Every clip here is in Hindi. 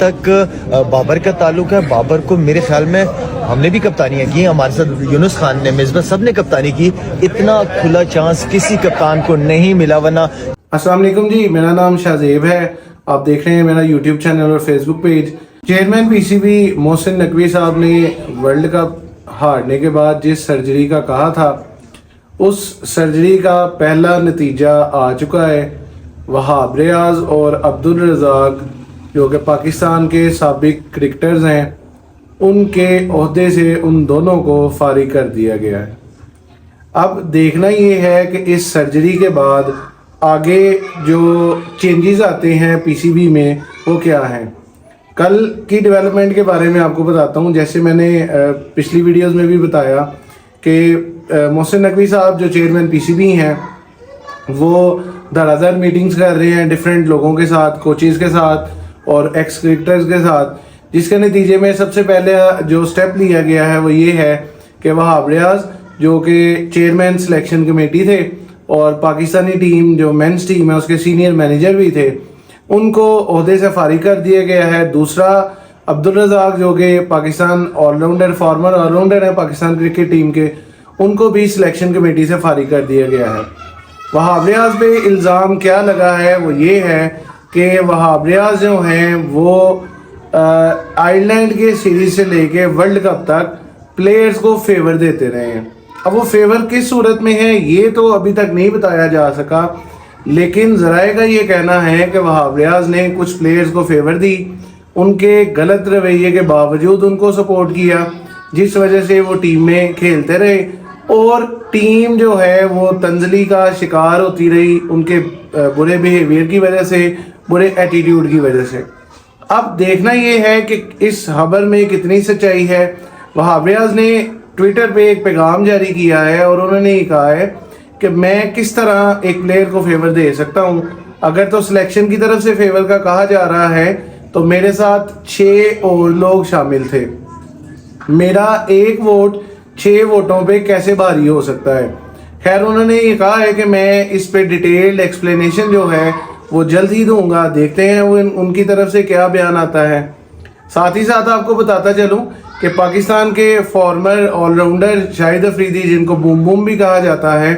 तक बाबर का ताल्लुक है, बाबर को मेरे ख्याल में हमने भी कप्तानियां की, हमारे साथ यूनुस खान ने, मिसबा सब ने कप्तानी की। इतना खुला चांस किसी कप्तान को नहीं मिला। वरना अस्सलाम वालेकुम जी, मेरा नाम शाहजेब है। आप देख रहे हैं मेरा यूट्यूब चैनल और Facebook page. Chairman PCB Mohsin Naqvi साहब ने वर्ल्ड कप हारने के बाद जिस सर्जरी का कहा था, उस सर्जरी का पहला नतीजा आ चुका है। वहाब रियाज और अब्दुल रज़ाक जो कि पाकिस्तान के साबिक क्रिकेटर्स हैं, उनके ओहदे से उन दोनों को फारिग कर दिया गया है। अब देखना ये है कि इस सर्जरी के बाद आगे जो चेंजेस आते हैं पीसीबी में वो क्या हैं। कल की डेवलपमेंट के बारे में आपको बताता हूँ। जैसे मैंने पिछली वीडियोस में भी बताया कि मोहसिन नकवी साहब जो चेयरमैन पीसीबी हैं, वो धड़ाधड़ मीटिंग्स कर रहे हैं डिफरेंट लोगों के साथ, कोचेज़ के साथ और एक्स क्रिकेटर्स के साथ, जिसके नतीजे में सबसे पहले जो स्टेप लिया गया है वो ये है कि वहाब रियाज जो कि चेयरमैन सिलेक्शन कमेटी थे और पाकिस्तानी टीम जो मेंस टीम है उसके सीनियर मैनेजर भी थे, उनको ओहदे से फारिग कर दिया गया है। दूसरा, अब्दुल रज़ाक जो कि पाकिस्तान ऑलराउंडर, फॉर्मर ऑलराउंडर है पाकिस्तान क्रिकेट टीम के, उनको भी सिलेक्शन कमेटी से फारिग कर दिया गया है। वहाब रियाज पे इल्ज़ाम क्या लगा है वो ये है कि वहाब रियाज जो हैं वो आयरलैंड के सीरीज से लेके वर्ल्ड कप तक प्लेयर्स को फेवर देते रहे हैं। अब वो फेवर किस सूरत में है ये तो अभी तक नहीं बताया जा सका, लेकिन ज़राए का ये कहना है कि वहाब रियाज ने कुछ प्लेयर्स को फेवर दी, उनके गलत रवैये के बावजूद उनको सपोर्ट किया, जिस वजह से वो टीम में खेलते रहे और टीम जो है वो तंजली का शिकार होती रही उनके बुरे बिहेवियर की वजह से, बुरे एटीट्यूड की वजह से। अब देखना ये है कि इस खबर में कितनी सच्चाई है। वहाब रियाज ने ट्विटर पे एक पैगाम जारी किया है और उन्होंने ये कहा है कि मैं किस तरह एक प्लेयर को फेवर दे सकता हूँ। अगर तो सिलेक्शन की तरफ से फेवर का कहा जा रहा है तो मेरे साथ 6 और लोग शामिल थे, मेरा एक वोट 6 वोटों पे कैसे भारी हो सकता है। खैर, उन्होंने ये कहा है कि मैं इस पे डिटेल्ड एक्सप्लेनेशन जो है वो जल्द ही दूंगा। देखते हैं वो उनकी तरफ से क्या बयान आता है। साथ ही साथ आपको बताता चलूं कि पाकिस्तान के फॉर्मर ऑलराउंडर शाहिद अफरीदी, जिनको बूम बूम भी कहा जाता है,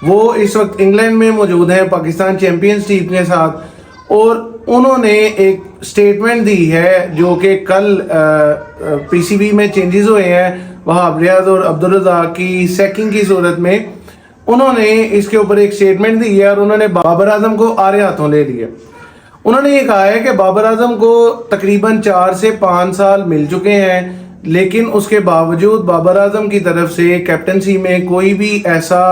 वो इस वक्त इंग्लैंड में मौजूद हैं पाकिस्तान चैंपियंस टीम के साथ, और उन्होंने एक स्टेटमेंट दी है जो कि कल पीसीबी में चेंजेस हुए हैं वहाब रियाज और अब्दुल रज़ाक की सैकिंग की सूरत में। उन्होंने इसके ऊपर एक स्टेटमेंट दी है और उन्होंने बाबर आजम को आड़े हाथों ले लिया। उन्होंने ये कहा है कि बाबर आजम को तकरीबन 4 से 5 साल मिल चुके हैं, लेकिन उसके बावजूद बाबर आजम की तरफ से कैप्टनसी में कोई भी ऐसा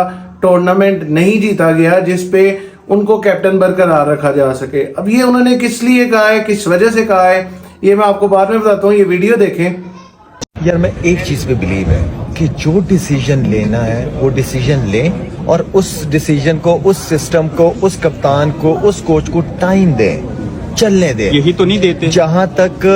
टूर्नामेंट नहीं जीता गया जिस पे उनको कैप्टन बरकरार रखा जा सके। अब ये उन्होंने किस लिए कहा है, किस वजह से कहा है, ये मैं आपको बाद में बताता हूँ। ये वीडियो देखें। यार, मैं एक चीज पे बिलीव है कि जो डिसीजन लेना है वो डिसीजन लें और उस डिसीजन को, उस सिस्टम को, उस कप्तान को, उस कोच को टाइम दें, चलने दें। यही तो नहीं देते। जहां तक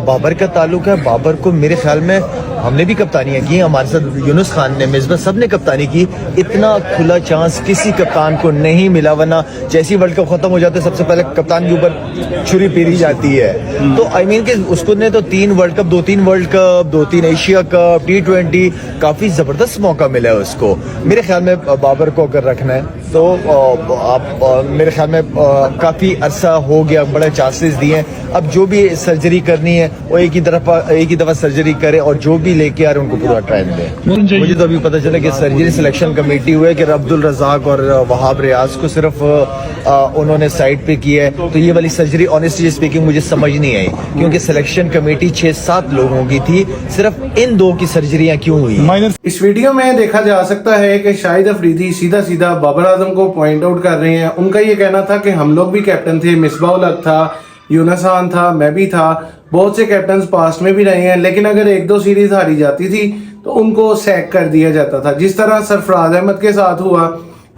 बाबर का ताल्लुक है, बाबर को मेरे ख्याल में हमने भी कप्तानियां की, हमारे साथ यूनुस खान ने, मिसबा सब ने कप्तानी की। इतना खुला चांस किसी कप्तान को नहीं मिला। वरना जैसे ही वर्ल्ड कप खत्म हो जाता है सबसे पहले कप्तान के ऊपर छुरी फेरी जाती है। तो आई मीन कि उसको ने तो 3 world cup, 2-3 world cup, 2-3 Asia cup, T20, काफी जबरदस्त मौका मिला है उसको। मेरे ख्याल में बाबर को अगर रखना है तो आप मेरे ख्याल में काफी अरसा हो गया, बड़े चांसेस दिए हैं। अब जो भी सर्जरी करनी है वो एक ही दफा सर्जरी करे और जो भी लेके आ रहे उनको पूरा टाइम दे। मुझे तो अभी पता चला कि सर्जरी सिलेक्शन कमेटी हुई है कि अब्दुल रज़ाक और वहाब रियाज को सिर्फ उन्होंने साइड पे किया है। तो ये वाली सर्जरी ऑनेस्टली स्पीकिंग मुझे समझ नहीं आई, क्योंकि सिलेक्शन कमेटी 6-7 लोगों की थी, सिर्फ इन 2 की सर्जरियां क्यों हुई। इस वीडियो में देखा जा सकता है कि शाहिद अफरीदी सीधा सीधा बाबर आजम को पॉइंट आउट कर रहे हैं। उनका ये कहना था कि हम लोग भी कैप्टन थे, मिसबाह उल हक था, यूनुस खान था, मैं भी था, बहुत से कैप्टन पास्ट में भी रहे हैं, लेकिन अगर 1-2 सीरीज हारी जाती थी तो उनको सैक कर दिया जाता था। जिस तरह सरफराज अहमद के साथ हुआ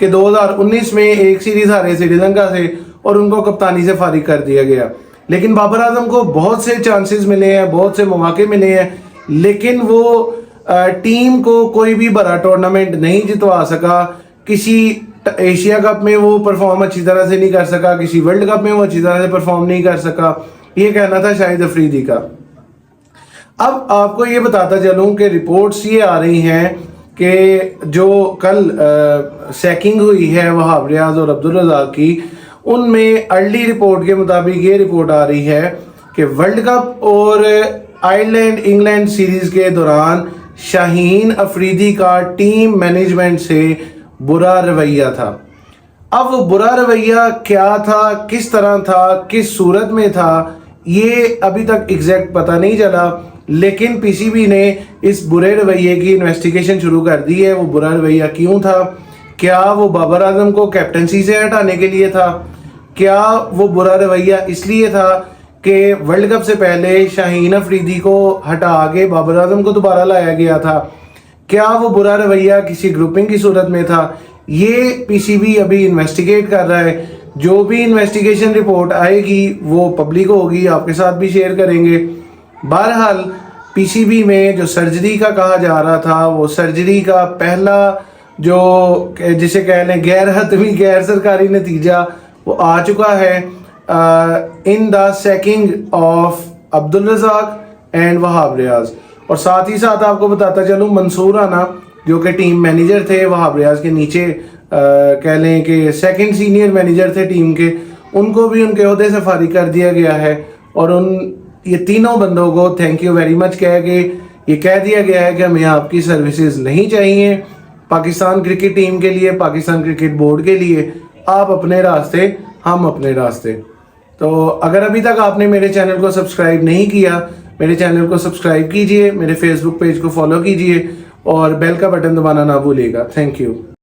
कि 2019 में एक सीरीज हारे श्रीलंका से और उनको कप्तानी से फारिग कर दिया गया। लेकिन बाबर आजम को बहुत से चांसेस मिले हैं, बहुत से मौके मिले हैं, लेकिन वो टीम को कोई भी बड़ा टूर्नामेंट नहीं जितवा सका। किसी एशिया कप में वो परफॉर्म अच्छी तरह से नहीं कर सका, किसी वर्ल्ड कप में वो अच्छी तरह से परफॉर्म नहीं कर सका, ये कहना था शाहिद अफरीदी का। अब आपको ये बताता चलूं कि रिपोर्ट्स ये आ रही हैं कि जो कल सैकिंग हुई है वहाब रियाज और अब्दुल रज़ाक की, उनमें अर्ली रिपोर्ट के मुताबिक ये रिपोर्ट आ रही है कि वर्ल्ड कप और आयरलैंड इंग्लैंड सीरीज के दौरान शाहीन अफरीदी का टीम मैनेजमेंट से बुरा रवैया था। अब वो बुरा रवैया क्या था, किस तरह था, किस सूरत में था, ये अभी तक एग्जैक्ट पता नहीं चला, लेकिन पीसीबी ने इस बुरे रवैये की इन्वेस्टिगेशन शुरू कर दी है। वो बुरा रवैया क्यों था? क्या वो बाबर आजम को कैप्टनसी से हटाने के लिए था? क्या वो बुरा रवैया इसलिए था कि वर्ल्ड कप से पहले शाहीन अफरीदी को हटा के बाबर आजम को दोबारा लाया गया था? क्या वो बुरा रवैया किसी ग्रुपिंग की सूरत में था? ये पीसीबी अभी इन्वेस्टिगेट कर रहा है। जो भी इन्वेस्टिगेशन रिपोर्ट आएगी वो पब्लिक होगी, आपके साथ भी शेयर करेंगे। बहरहाल पीसीबी में जो सर्जरी का कहा जा रहा था, वो सर्जरी का पहला जो जिसे कह लें गैर हतमी गैर सरकारी नतीजा वो आ चुका है in the sacking of Abdul Razzaq and Wahab Riaz. और साथ ही साथ आपको बताता चलूँ, मंसूर राना जो कि टीम मैनेजर थे वहाब रियाज के नीचे, कह लें कि सेकंड सीनियर मैनेजर थे टीम के, उनको भी उनके ओहदे से फारिग कर दिया गया है। और ये तीनों बंदों को थैंक यू वेरी मच कह के ये कह दिया गया है कि हमें आपकी सर्विसेज नहीं चाहिए पाकिस्तान क्रिकेट टीम के लिए, पाकिस्तान क्रिकेट बोर्ड के लिए। आप अपने रास्ते, हम अपने रास्ते। तो अगर अभी तक आपने मेरे चैनल को सब्सक्राइब नहीं किया, मेरे चैनल को सब्सक्राइब कीजिए, मेरे फेसबुक पेज को फॉलो कीजिए और बेल का बटन दबाना ना भूलिएगा। Thank you.